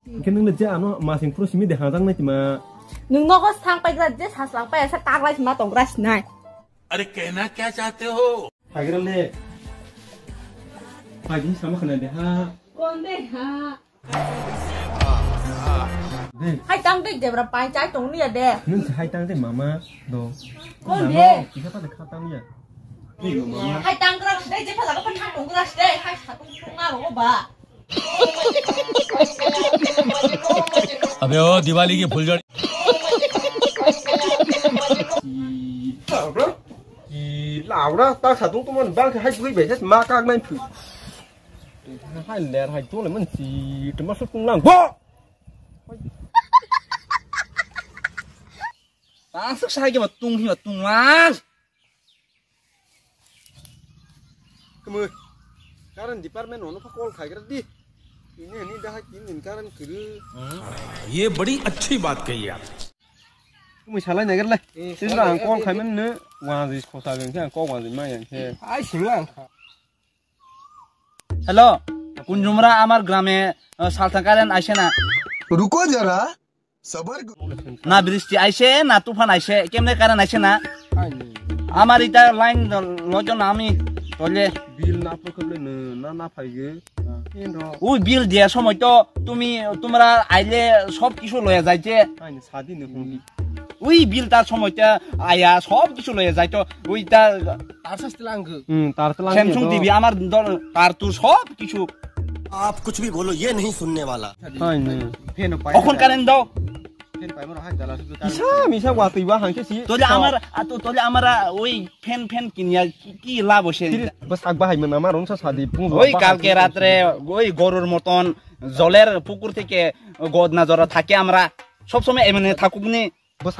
Cái nâng là chả nó mà thành pro xí để hàng răng này thì mà nhưng nó có sang bay ra chết sang bay sẽ tag lại mà tổng ra này अरे कहना क्या चाहते हो phải cái này phải đi sao mà khả năng để ha con đây ha hai tăng đi để vào bài trái tổng này để nâng sẽ hai tăng thế mà đồ con đi chỉ có phải khát tăng nhỉ đi mà hai tăng ra đây chỉ phải là cái phần thang tổng ra đây hai thằng cũng ngang của bà अबे ओ दिवाली की फुलझड़ी lão đó tao xả tung mình bang thì hai quý bảy hết ma càng lên thử hai lẻ hai chỗ là mình chỉ tụi nó xuất công năng võ ta sức sai cái mà tung á cái mười कारण department होने पर call खाएगा दी इन्हें नहीं दहा किन इनका run कर ये बड़ी अच्छी बात कही आप मुझे साला नहीं कर ले इस बार कॉल खाए मैंने वहाँ से खोसा गया क्या कॉल वहाँ से मैं यहाँ से आई सिंगलां हेलो कुंजुमरा आमार ग्रामे सालथाकारेन आइसे ना रुको जरा सबर ना बृष्टि आइसे ना तूफान आइसे केमने कारण आइसे ना आमार इटा लाइन लजन आमी तले बिल ना पकड़ले ना पाइगे ওই বিল দিয়া সময় তো তুমি তোমরা আইলে সব কিছু লয়ে যাইতে আইনে সাদি নে কোনটি ওই বিলটার সময়টা আয়া সব কিছু লয়ে যাইতো ওইটা তার শাস্তি লাঙ্গ তার তো লাঙ্গ স্যামসাং টিভি আমার তার তো সব কিছু आप कुछ भी बोलो ये नहीं सुनने वाला আইনে ফেন পাই এখন কারেন্ট দাও ফেন পাই মরা হাই দালা মিছা মিছা ওয়াতুই বা হাঙ্কে সি তোলে আমরা ওই ফেন কিনিয়া কি লাভ হইছে বাস আগ বাহাইমন আমার রনসা সাদি পুং ওই কালকে রাতে ওই গরুর মতন জলের পুকুর থেকে গদ না জরা থাকে আমরা সব সময় এমনি থাকুকনি বাস